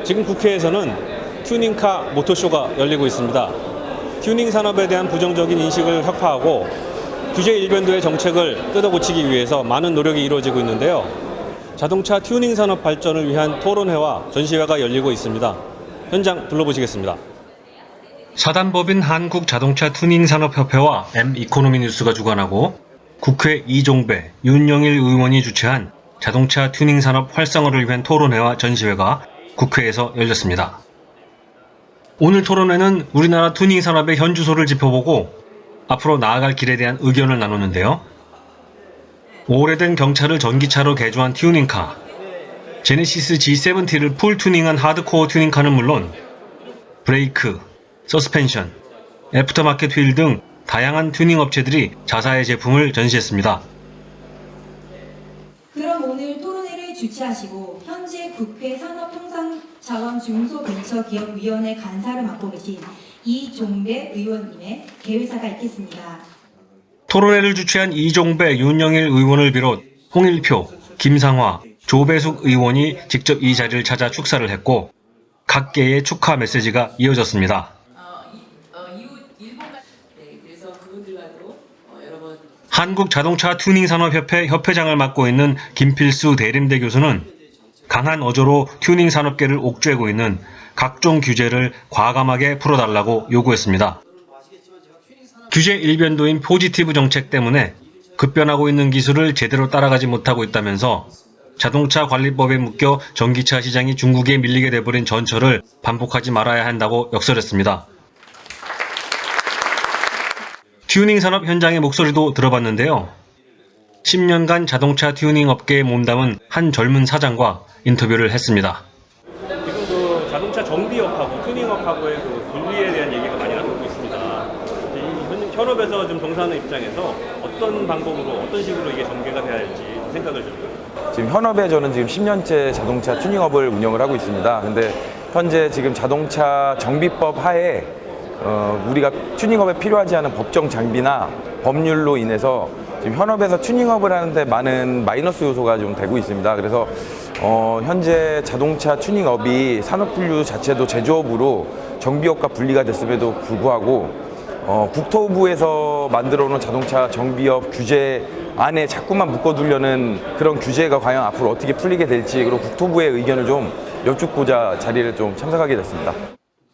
지금 국회에서는 튜닝카 모터쇼가 열리고 있습니다. 튜닝 산업에 대한 부정적인 인식을 혁파하고 규제 일변도의 정책을 뜯어고치기 위해서 많은 노력이 이루어지고 있는데요. 자동차 튜닝 산업 발전을 위한 토론회와 전시회가 열리고 있습니다. 현장 둘러보시겠습니다. 사단법인 한국자동차 튜닝산업협회와 M이코노미뉴스가 주관하고 국회 이종배, 윤영일 의원이 주최한 자동차 튜닝산업 활성화를 위한 토론회와 전시회가 국회에서 열렸습니다. 오늘 토론회는 우리나라 튜닝 산업의 현주소를 짚어보고 앞으로 나아갈 길에 대한 의견을 나누는데요. 오래된 경차를 전기차로 개조한 튜닝카, 제네시스 G70를 풀 튜닝한 하드코어 튜닝카는 물론 브레이크, 서스펜션, 애프터마켓 휠 등 다양한 튜닝 업체들이 자사의 제품을 전시했습니다. 그럼 오늘 토론회를 주최하시고 현재 국회 산업통상자원중소벤처기업위원회 간사를 맡고 계신 이종배 의원님의 개회사가 있겠습니다. 토론회를 주최한 이종배, 윤영일 의원을 비롯 홍일표, 김상화, 조배숙 의원이 직접 이 자리를 찾아 축사를 했고 각계의 축하 메시지가 이어졌습니다. 한국자동차 튜닝산업협회 협회장을 맡고 있는 김필수 대림대 교수는 강한 어조로 튜닝 산업계를 옥죄고 있는 각종 규제를 과감하게 풀어달라고 요구했습니다. 규제 일변도인 포지티브 정책 때문에 급변하고 있는 기술을 제대로 따라가지 못하고 있다면서 자동차 관리법에 묶여 전기차 시장이 중국에 밀리게 돼버린 전철을 반복하지 말아야 한다고 역설했습니다. 튜닝 산업 현장의 목소리도 들어봤는데요. 10년간 자동차 튜닝 업계에 몸담은 한 젊은 사장과 인터뷰를 했습니다. 지금 자동차 정비업하고 튜닝업하고의 분리에 대한 얘기가 많이 나오고 있습니다. 현업에서 좀 종사하는 입장에서 어떤 방법으로 어떤 식으로 이게 전개가 돼야 할지 생각을 좀. 지금 현업에 저는 지금 10년째 자동차 튜닝업을 운영을 하고 있습니다. 근데 현재 지금 자동차 정비법 하에 우리가 튜닝업에 필요하지 않은 법정 장비나 법률로 인해서 지금 현업에서 튜닝업을 하는데 많은 마이너스 요소가 좀 되고 있습니다. 그래서 현재 자동차 튜닝업이 산업분류 자체도 제조업으로 정비업과 분리가 됐음에도 불구하고 국토부에서 만들어 놓은 자동차 정비업 규제 안에 자꾸만 묶어두려는 그런 규제가 과연 앞으로 어떻게 풀리게 될지, 그리고 국토부의 의견을 좀 여쭙고자 자리를 좀 참석하게 됐습니다.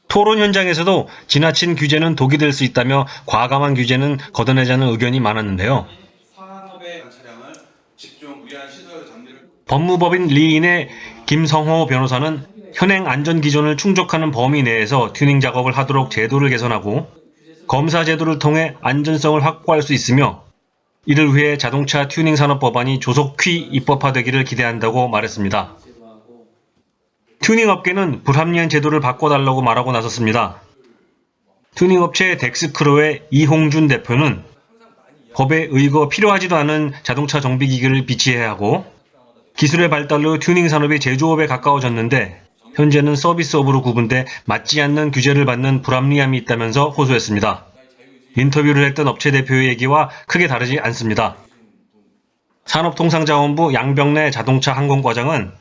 토론 현장에서도 지나친 규제는 독이 될 수 있다며 과감한 규제는 걷어내자는 의견이 많았는데요. 법무법인 리인의 김성호 변호사는 현행 안전기준을 충족하는 범위 내에서 튜닝 작업을 하도록 제도를 개선하고 검사 제도를 통해 안전성을 확보할 수 있으며 이를 위해 자동차 튜닝 산업 법안이 조속히 입법화되기를 기대한다고 말했습니다. 튜닝 업계는 불합리한 제도를 바꿔달라고 말하고 나섰습니다. 튜닝 업체 덱스크로의 이홍준 대표는 법에 의거 필요하지도 않은 자동차 정비기기를 비치해야 하고 기술의 발달로 튜닝 산업이 제조업에 가까워졌는데 현재는 서비스업으로 구분돼 맞지 않는 규제를 받는 불합리함이 있다면서 호소했습니다. 인터뷰를 했던 업체 대표의 얘기와 크게 다르지 않습니다. 산업통상자원부 양병래 자동차 항공과장은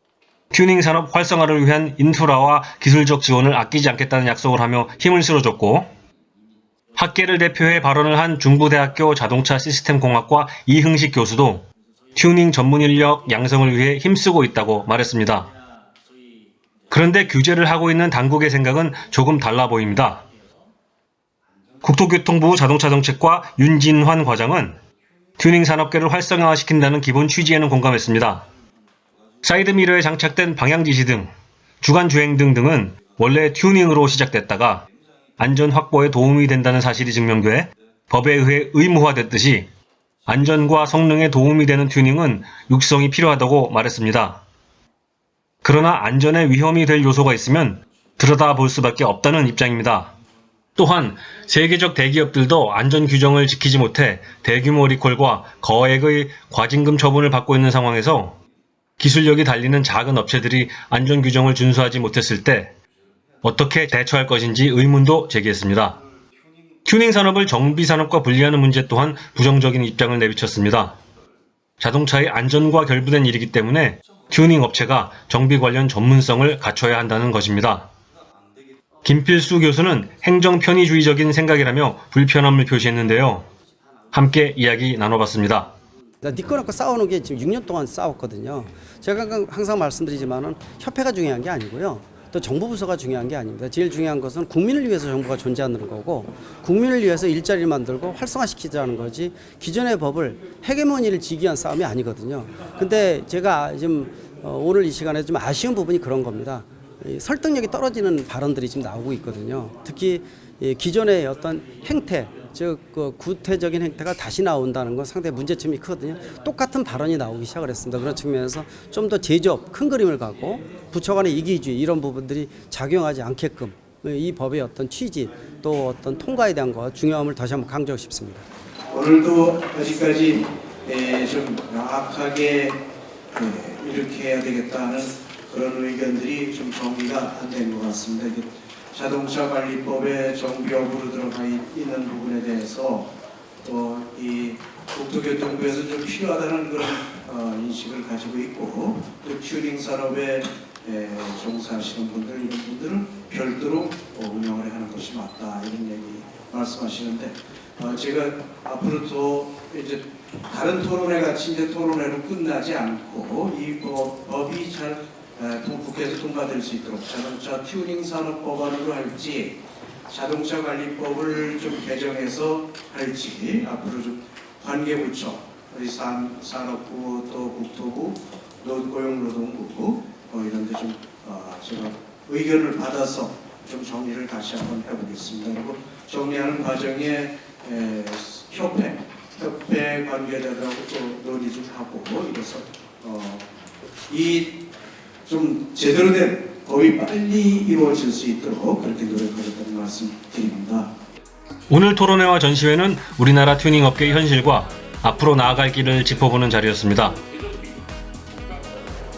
튜닝 산업 활성화를 위한 인프라와 기술적 지원을 아끼지 않겠다는 약속을 하며 힘을 실어줬고 학계를 대표해 발언을 한 중부대학교 자동차 시스템공학과 이흥식 교수도 튜닝 전문 인력 양성을 위해 힘쓰고 있다고 말했습니다. 그런데 규제를 하고 있는 당국의 생각은 조금 달라 보입니다. 국토교통부 자동차정책과 윤진환 과장은 튜닝 산업계를 활성화시킨다는 기본 취지에는 공감했습니다. 사이드미러에 장착된 방향지시 등 주간주행 등은 원래 튜닝으로 시작됐다가 안전 확보에 도움이 된다는 사실이 증명돼 법에 의해 의무화됐듯이 안전과 성능에 도움이 되는 튜닝은 육성이 필요하다고 말했습니다. 그러나 안전에 위험이 될 요소가 있으면 들여다볼 수밖에 없다는 입장입니다. 또한 세계적 대기업들도 안전 규정을 지키지 못해 대규모 리콜과 거액의 과징금 처분을 받고 있는 상황에서 기술력이 달리는 작은 업체들이 안전 규정을 준수하지 못했을 때 어떻게 대처할 것인지 의문도 제기했습니다. 튜닝 산업을 정비 산업과 분리하는 문제 또한 부정적인 입장을 내비쳤습니다. 자동차의 안전과 결부된 일이기 때문에 튜닝 업체가 정비 관련 전문성을 갖춰야 한다는 것입니다. 김필수 교수는 행정 편의주의적인 생각이라며 불편함을 표시했는데요. 함께 이야기 나눠봤습니다. 네 거 놓고 싸우는 게 지금 6년 동안 싸웠거든요. 제가 항상 말씀드리지만은 협회가 중요한 게 아니고요. 또 정부 부서가 중요한 게 아닙니다. 제일 중요한 것은 국민을 위해서 정부가 존재하는 거고 국민을 위해서 일자리를 만들고 활성화시키자는 거지 기존의 법을 헤게모니를 지기 위한 싸움이 아니거든요. 근데 제가 지금 오늘 이 시간에 좀 아쉬운 부분이 그런 겁니다. 설득력이 떨어지는 발언들이 지금 나오고 있거든요. 특히 기존의 어떤 행태, 즉 구태적인 행태가 다시 나온다는 건 상당히 문제점이 크거든요. 똑같은 발언이 나오기 시작을 했습니다. 그런 측면에서 좀 더 제조업, 큰 그림을 갖고 부처 간의 이기주의 이런 부분들이 작용하지 않게끔 이 법의 어떤 취지 또 어떤 통과에 대한 것 중요함을 다시 한번 강조하고 싶습니다. 오늘도 아직까지 좀 명확하게 이렇게 해야 되겠다는 그런 의견들이 좀 정리가 안 된 것 같습니다. 이게 자동차 관리법의 정비업으로 들어가 있는 부분에 대해서 또 이 국토교통부에서 좀 필요하다는 그런 인식을 가지고 있고 또 튜닝 산업에 종사하시는 분들 이런 분들은 별도로 운영을 하는 것이 맞다 이런 얘기 말씀하시는데 제가 앞으로 또 이제 다른 토론회 같이 이제 토론회로 끝나지 않고 이 법이 잘 국회에서 통과될 수 있도록 자동차 튜닝 산업 법안으로 할지 자동차 관리법을 좀 개정해서 할지 앞으로 좀 관계부처 우리 산업부 또 국토부 고용노동부 이런 데 좀 제가 의견을 받아서 좀 정리를 다시 한번 해보겠습니다. 그리고 정리하는 과정에 협회 관계자들하고 또 논의 좀 하고 이래서 이 좀 제대로 된 법이 빨리 이루어질 수 있도록 그렇게 노력하겠다는 말씀 드립니다. 오늘 토론회와 전시회는 우리나라 튜닝 업계의 현실과 앞으로 나아갈 길을 짚어보는 자리였습니다.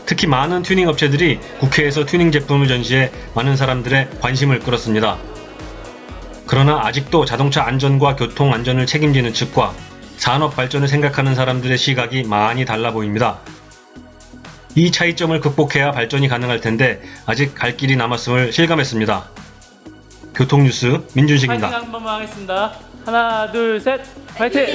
특히 많은 튜닝 업체들이 국회에서 튜닝 제품을 전시해 많은 사람들의 관심을 끌었습니다. 그러나 아직도 자동차 안전과 교통 안전을 책임지는 측과 산업 발전을 생각하는 사람들의 시각이 많이 달라 보입니다. 이 차이점을 극복해야 발전이 가능할 텐데 아직 갈 길이 남았음을 실감했습니다. 교통뉴스 민준식입니다. 파이팅 한 번만 하겠습니다. 하나, 둘, 셋, 파이팅!